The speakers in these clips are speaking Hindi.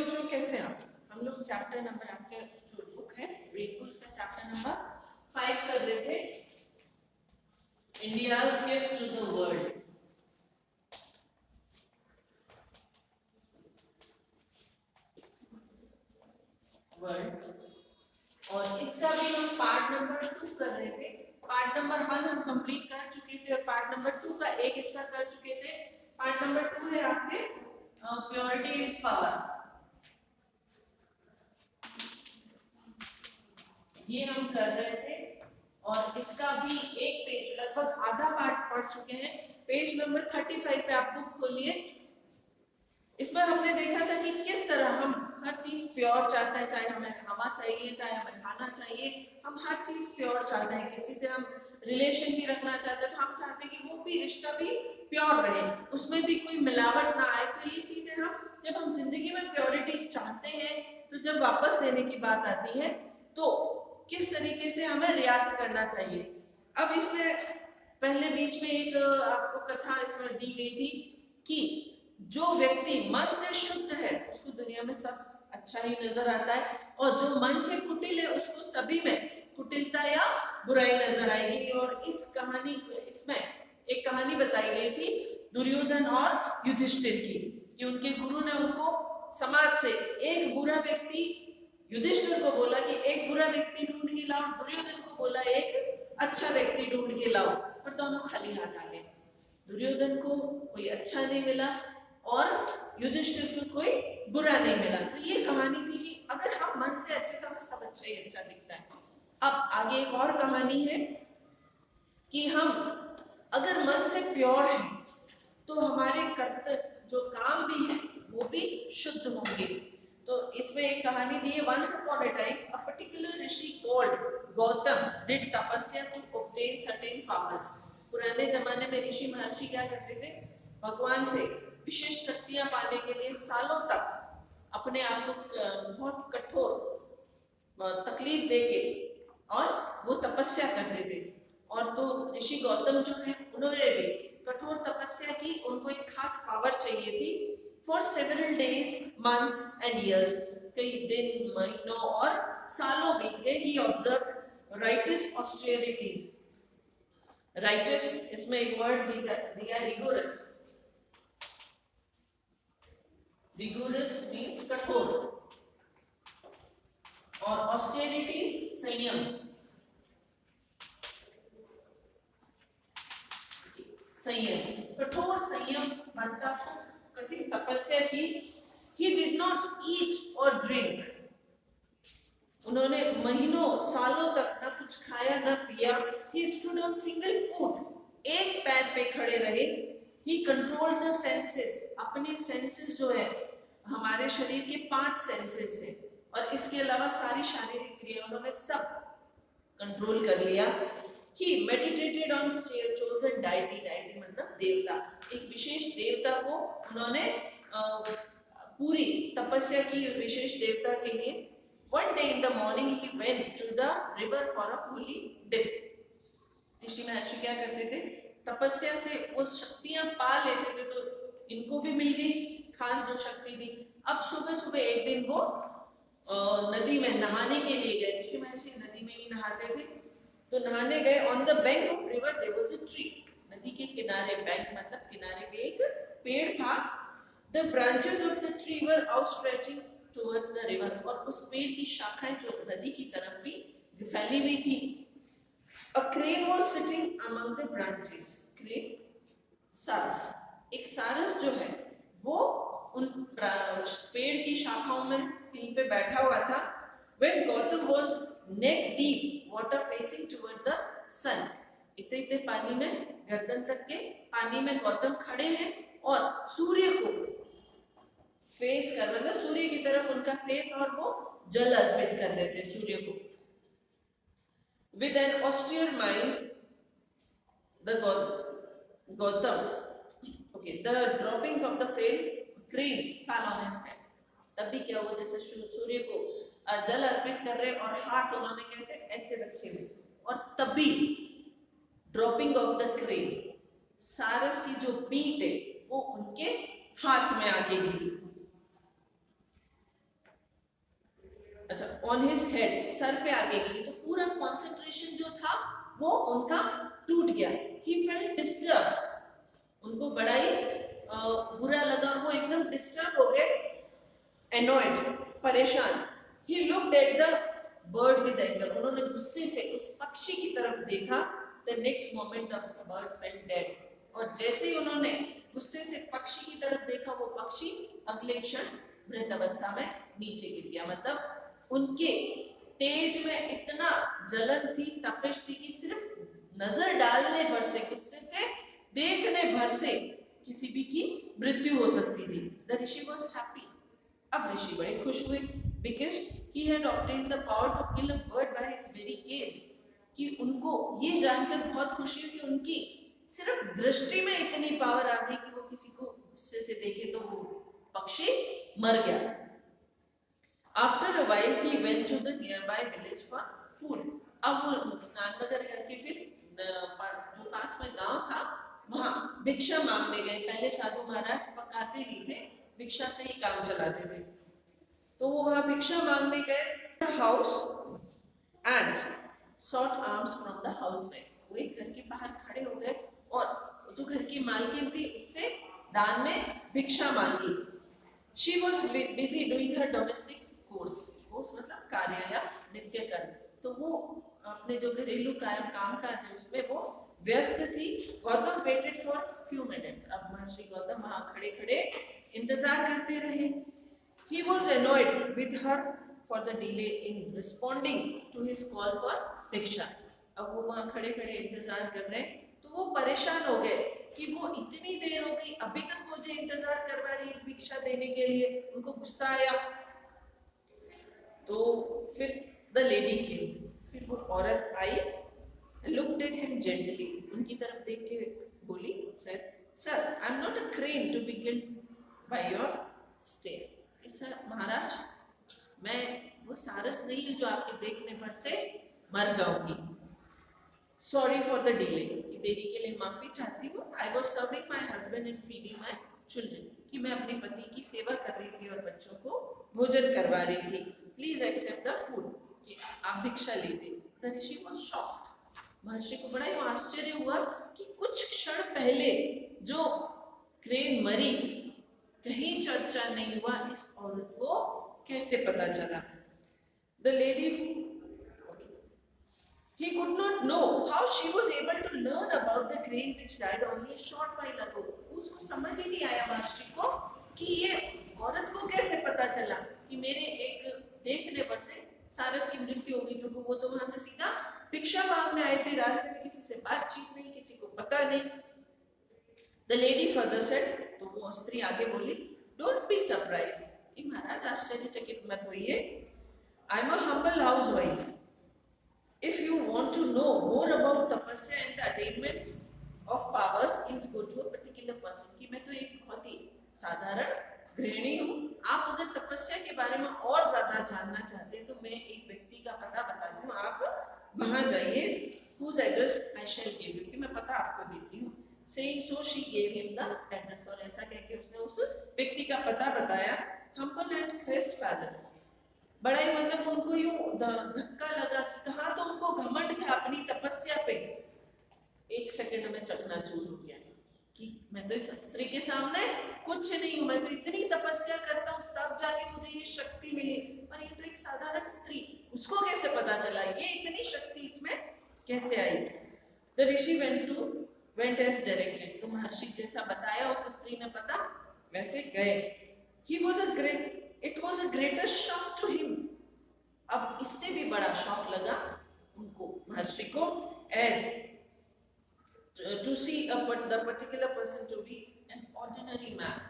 बच्चों कैसे आप? हम लोग चैप्टर नंबर आपके जो बुक है रेडबुक्स का चैप्टर नंबर 5 कर रहे थे, India's gift to the world. और इसका भी हम पार्ट नंबर 2 कर रहे थे। पार्ट नंबर 1 हम कंप्लीट कर चुके थे और पार्ट नंबर 2 का एक हिस्सा कर चुके थे। पार्ट नंबर 2 है आपके प्योरिटी इज पावर, ये हम कर रहे थे और इसका भी एक पेज लगभग आधा पार्ट पढ़ चुके हैं। पेज नंबर 35 पे आप बुक खोलिए। इसमें हमने देखा था कि किस तरह हम हर चीज प्योर चाहते हैं, चाहे हमें हवा चाहिए, चाहे हमें खाना चाहिए, हम हर चीज प्योर चाहते हैं। किसी से हम रिलेशन भी रखना चाहते हैं तो हम चाहते हैं कि वो भी रिश्ता भी प्योर रहे, उसमें भी कोई मिलावट ना आए। तो ये चीजें जब हम जिंदगी में प्योरिटी चाहते हैं तो जब वापस देने की बात आती है तो किस तरीके से हमें रिएक्ट करना चाहिए। अब इसमें पहले बीच में एक आपको कथा इसमें दी गई थी कि जो व्यक्ति मन से शुद्ध है उसको दुनिया में सब अच्छा ही नजर आता है, और जो मन से कुटिल है उसको सभी में कुटिलता या बुराई नजर आएगी। और इस कहानी इसमें एक कहानी बताई गई थी दुर्योधन और युधिष्ठिर की, कि उनके गुरु ने उनको समाज से एक बुरा व्यक्ति, युधिष्ठिर को बोला कि एक बुरा व्यक्ति ढूंढ के लाओ, दुर्योधन को बोला एक अच्छा व्यक्ति ढूंढ के लाओ, पर दोनों खाली हाथ आ गए। दुर्योधन को कोई अच्छा नहीं मिला और युधिष्ठिर को कोई बुरा नहीं मिला। तो ये कहानी थी कि अगर हम मन से अच्छे तो हमें सब अच्छा ही अच्छा दिखता है। अब आगे एक और कहानी है कि हम अगर मन से प्योर हैं तो हमारे कर्तव्य जो काम भी है वो भी शुद्ध होंगे। तो इसमें एक कहानी दी है, once upon a time a particular rishi called Gautam did tapasya to obtain certain powers. पुराने जमाने में ऋषि महर्षि क्या करते थे, भगवान से विशेष शक्तियां पाने के लिए सालों तक अपने आप को बहुत कठोर तकलीफ देके और वो तपस्या करते थे। और तो ऋषि गौतम जो है उन्होंने भी कठोर तपस्या की, उनको एक खास पावर चाहिए थी। For several days months and years, कई दिन महीनों और सालों बीत गए। ही ऑब्जर्व राइटस ऑस्टेरिटीज। राइटस इसमें एक वर्ड दिया रिगोरस। रिगोरस मीन्स कठोर और ऑस्टेरिटीज संयम। संयम, कठोर संयम बनता कठिन तपस्या की। He did not eat or drink. उन्होंने महीनों सालों तक न कुछ खाया न पिया। He stood on single foot. एक पैर पे खड़े रहे। He controlled the senses. अपने सेंसेस जो है, हमारे शरीर के 5 सेंसेस हैं और इसके अलावा सारी शारीरिक क्रिया उन्होंने सब कंट्रोल कर लिया। He meditated on chosen deity. deity मतलब देवता, एक विशेष देवता को उन्होंने पूरी तपस्या की विशेष देवता के लिए। One day in the morning he went to the river for a holy dip. ऋषि महर्षि क्या करते थे, तपस्या से वो शक्तियां पा लेते थे, तो इनको भी मिल गई खास जो शक्ति थी। अब सुबह सुबह एक दिन वो नदी में नहाने के लिए गए। ऋषि महर्षि नदी में ही नहाते थे, तो नहाने गए। On the bank of river there was a tree. नदी के किनारे, बैंक मतलब किनारे पे एक पेड़ था। The branches of the tree were outstretching towards the river. और उस पेड़ की शाखाएं जो नदी की तरफ भी फैली हुई थी। A crane was sitting among the branches. Crane, सारस, एक सारस जो है वो उन पेड़ की शाखाओं में कहीं पे बैठा हुआ था। When Gautam was neck deep, water facing toward the sun. इतने पानी में, गर्दन तक के पानी में गौतम खड़े हैं और सूर्य को फेस कर, मतलब सूर्य की तरफ उनका फेस, और वो जल अर्पित कर रहे थे सूर्य को। With an austere mind, the Gautam, okay, the droppings of the rain fell on his head. तब भी क्या हुआ, जैसे सूर्य को जल अर्पित कर रहे और हाथ उन्होंने कैसे ऐसे रखे हुए, और तभी ड्रॉपिंग ऑफ द क्रेन, सारस की जो बीट है वो उनके हाथ में आगे गिरी। ऑन हिज हेड, सर पे आगे गिरी, तो पूरा कंसंट्रेशन जो था वो उनका टूट गया। ही फेल्ट डिस्टर्ब, उनको बड़ा ही बुरा लगा, वो एकदम डिस्टर्ब हो गए, एनॉयड, परेशान। He looked at the bird with anger, उन्होंने गुस्से से उस पक्षी की तरफ देखा। The next moment the bird felt dead, और जैसे ही उन्होंने गुस्से से पक्षी की तरफ देखा, वो पक्षी अगले क्षण मृत अवस्था में नीचे गिर गया। मतलब उनके तेज में इतना जलन थी, तपिश थी कि सिर्फ नजर डालने भर से, गुस्से से देखने भर से किसी भी की मृत्यु हो सकती थी। द ऋषि वॉज हैप्पी, अब ऋषि बड़े खुश हुए, because he had obtained the power to kill a bird by his very gaze, कि उनको ये जानकर बहुत खुशी हुई कि उनकी सिर्फ दृष्टि में इतनी पावर आ गई कि वो किसी को गुस्से से देखे तो वो पक्षी मर गया। After a while he went to the nearby village for food, अब वो स्नान वगैरह करके फिर जो पास में गांव था वहां भिक्षा मांगने गए। पहले साधु महाराज पकाते ही थे, भिक्षा से ही काम चलाते थे, तो वो वहां भिक्षा मांगने गए। House and sought alms from the housewife, वो एक घर के बाहर खड़े हो गए और जो घर की मालकिन थी उससे दान में भिक्षा मांगी। She was busy doing her domestic course, course मतलब कार्य या नित्य कर्म, तो वो अपने जो घरेलू काम काज है उसमें वो व्यस्त थी। Gautam waited for few minutes, अब महर्षि गौतम वहां खड़े खड़े इंतजार करते रहे। He was annoyed with her for the delay in responding to his call for भिक्षा, अब वो वहां खड़े खड़े इंतजार कर रहे हैं, तो वो परेशान हो गए कि वो इतनी देर हो गई, अभी तक मुझे इंतजार करवा रही है भिक्षा देने के लिए। उनको गुस्सा आया, तो फिर द लेडी केम, फिर वो औरत आई, looked at him gently, उनकी तरफ देख के बोली, said, sir, I am not a crane to be killed by your stare, sir Maharaj मैं वो सारस नहीं हूँ जो आपके देखने पर से मर जाऊंगी। सॉरी फॉर द डिले, कि देरी के लिए माफी चाहती हूँ। I was serving my husband and feeding my children, कि मैं अपने पति की सेवा कर रही थी और बच्चों को भोजन करवा रही थी। प्लीज एक्सेप्ट द फूड, कि आप भिक्षा लीजिए। द ऋषि वॉज शॉक्ड, महर्षि को बड़ा ही आश्चर्य हुआ कि कुछ क्षण पहले जो क्रेन मरी कहीं चर्चा नहीं हुआ, इस औरत को कैसे पता चला। The lady, he could not know how she was able to learn about the crane which died only a short while ago. उसको समझ ही नहीं आया महर्षि को कि ये औरत को कैसे पता चला कि मेरे एक देखने पर से सारस की मृत्यु होगी, क्योंकि वो तो वहां से सीधा भिक्षा मांगने आए थे, रास्ते में किसी से बातचीत नहीं, किसी को पता नहीं। The lady further said, तो वो स्त्री आगे बोली, Don't be surprised, महाराज आश्चर्यचकित मत होइए। I am a humble housewife. If you want to know more about tapasya and the attainment of powers, please go to a particular person, कि मैं तो एक बहुत ही साधारण गृहिणी हूँ, आप अगर तपस्या के बारे में और ज्यादा जानना चाहते हैं तो मैं एक व्यक्ति का पता बताती हूँ, आप वहां जाइए। Whose address I shall give you, कि मैं पता आपको देती हूँ। Saying so, she gave him the address, और ऐसा कहकर उसने उस व्यक्ति का पता बताया। Humble and crestfallen, बड़ा ही मतलब उनको यूं धक्का लगा, कहा तो उनको घमंड था अपनी तपस्या पे, एक सेकंड में चकनाचूर हो गया कि मैं तो इस स्त्री के सामने कुछ नहीं हूँ, मैं तो इतनी तपस्या करता हूँ तब जाके मुझे ये शक्ति मिली, और ये तो एक साधारण स्त्री, उसको कैसे पता चला ये इतनी शक्ति इसमें कैसे आई। The rishi went as directed, तो महर्षि जैसा बताया उस स्त्री ने पता वैसे गए। It was a greater shock to him, अब इससे भी बड़ा शॉक लगा उनको, महर्षि को, as to see the particular person to be an ordinary man,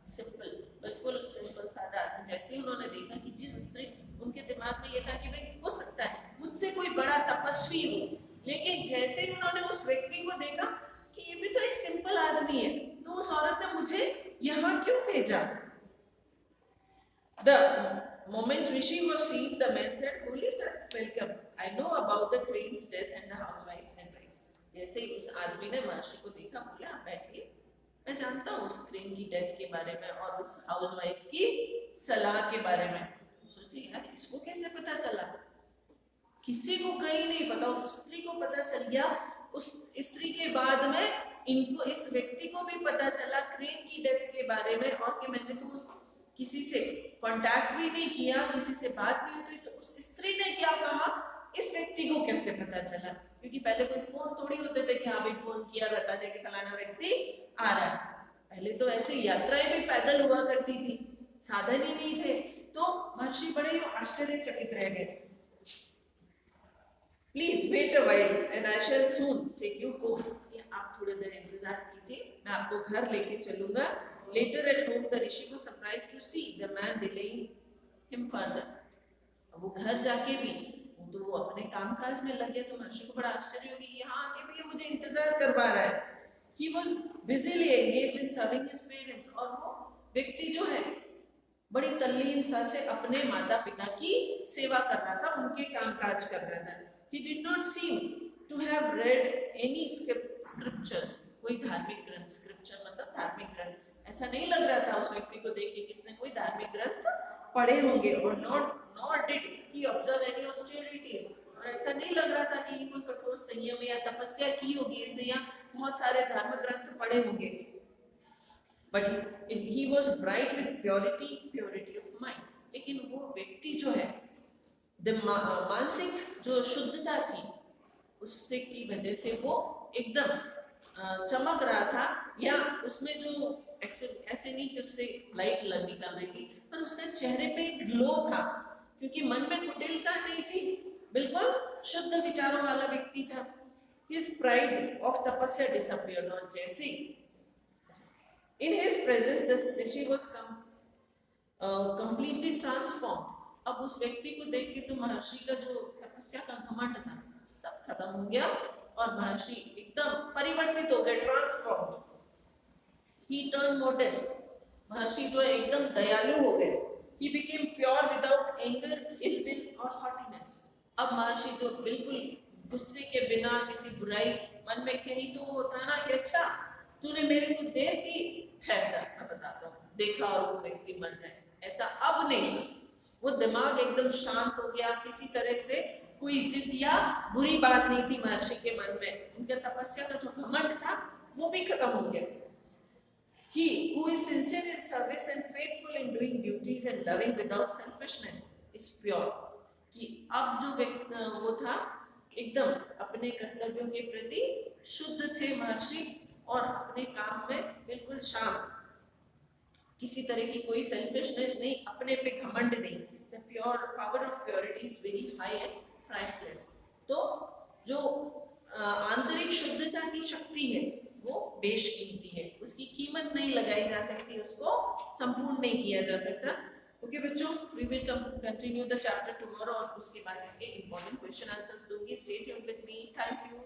simple, बिल्कुल सिंपल सादा आदमी। जैसे ही उन्होंने देखा कि जिस स्त्री, उनके दिमाग में ये था कि भाई हो सकता है मुझसे कोई बड़ा तपस्वी हो, लेकिन जैसे ही उन्होंने उस व्यक्ति को देखा कि ये भी तो एक सिंपल आदमी है, तो उस औरत ने मुझे यहाँ क्यों भेजा। The moment Rishi was seen, the man said, "Holy sir, welcome. I know about the crane's death and the housewife's advice." जैसे ही उस आदमी ने महर्षि को देखा, बोला बैठिए, मैं जानता हूँ उस क्रेन की डेथ के बारे में और उस हाउसवाइफ की सलाह के बारे में। सोचिए यार, इस इसको कैसे पता चला? किसी को कहीं नहीं पता, उस स्त्री को पता चल गया। उस स्त्री के बाद में इनको, इस व्यक्ति को भी पता चला क्रेन की डेथ के बारे में, और कि मैंने तो किसी से कांटेक्ट भी नहीं किया, किसी से बात नहीं हुई, तो उस स्त्री ने क्या कहा, इस व्यक्ति को कैसे पता चला? क्योंकि पहले कोई फोन थोड़ी होते थे कि हाँ भाई फोन किया, बता दे कि फलाना व्यक्ति आ रहा है। पहले तो ऐसे यात्राएं भी पैदल हुआ करती थी, साधन ही नहीं थे। तो महर्षि बड़े ही आश्चर्यचकित रह गए। Please wait a while and I shall soon take you home. आप थोड़ी देर इंतजार कीजिए, मैं आपको घर लेके चलूंगा। Later at home the Rishi was surprised to see the man delaying him further. अब वो घर जाके भी वो अपने कामकाज में लग गया, तो महर्षि को बड़ा आश्चर्य हो गया, यहाँ आके भी ये मुझे इंतजार करवा रहा है। He was busily engaged in serving his parents, और वो व्यक्ति जो है बड़ी तल्लीनता से अपने माता पिता की सेवा कर रहा था, उनके कामकाज कर रहा था। He did not seem to have read any scriptures, कोई धार्मिक ग्रंथ, स्क्रिप्चर मतलब धार्मिक ग्रंथ, ऐसा नहीं लग रहा था उस व्यक्ति को देख के किसने कोई धार्मिक ग्रंथ पढ़े होंगे। और nor did he observe any austerities, और ऐसा नहीं लग रहा था कि कोई कठोर संयम या तपस्या की होगी इसने, या बहुत सारे धर्म ग्रंथ पढ़े होंगे। But he was bright with purity of mind. लेकिन वो व्यक्ति जो है, मानसिक जो शुद्धता थी, उससे की वजह से वो एकदम चमक रहा था, या उसमें जो ऐसे नहीं कि उससे लाइट निकल रही थी, पर उसके चेहरे पे एक ग्लो था, क्योंकि मन में कुटिलता नहीं थी, बिल्कुल शुद्ध विचारों वाला व्यक्ति था। His pride of tapasya disappeared, और जैसे in his presence the rishi was completely transformed. अब उस व्यक्ति को देख के तो महर्षि का जो तपस्या का घमंड था सब खत्म हो गया, और महर्षि एकदम परिवर्तित हो गए, ट्रांसफॉर्म्ड। He turned modest. महर्षि जो एकदम दयालु हो गए। He became pure without anger, ill will or haughtiness. अब महर्षि जो बिल्कुल गुस्से के बिना किसी बुराई मन में कही, तो वो होता ना कि अच्छा तूने मेरे को देर की, ठहर जा मैं बताता हूँ, देखा और वो व्यक्ति मर जाए, ऐसा अब नहीं। वो दिमाग एकदम शांत हो गया, किसी तरह से कोई जिद या बुरी बात नहीं थी महर्षि के मन में। उनके तपस्या का जो घमंड था वो भी खत्म हो गया। He who is sincere in service and faithful in doing duties and loving without selfishness is pure. कि अब जो वो था एकदम अपने कर्तव्यों के प्रति शुद्ध थे महर्षि, और अपने काम में बिल्कुल शांत, किसी तरह की कोई सेल्फिशनेस नहीं, अपने पे घमंड नहीं। The pure power of purity is very high and priceless. तो जो आंतरिक शुद्धता की शक्ति है वो बेशकीमती है, उसकी कीमत नहीं लगाई जा सकती, उसको संपूर्ण नहीं किया जा सकता। ओके बच्चों, we will continue the chapter tomorrow, और उसके बाद इसके important question answers दूंगी। Stay tuned with me. Thank you.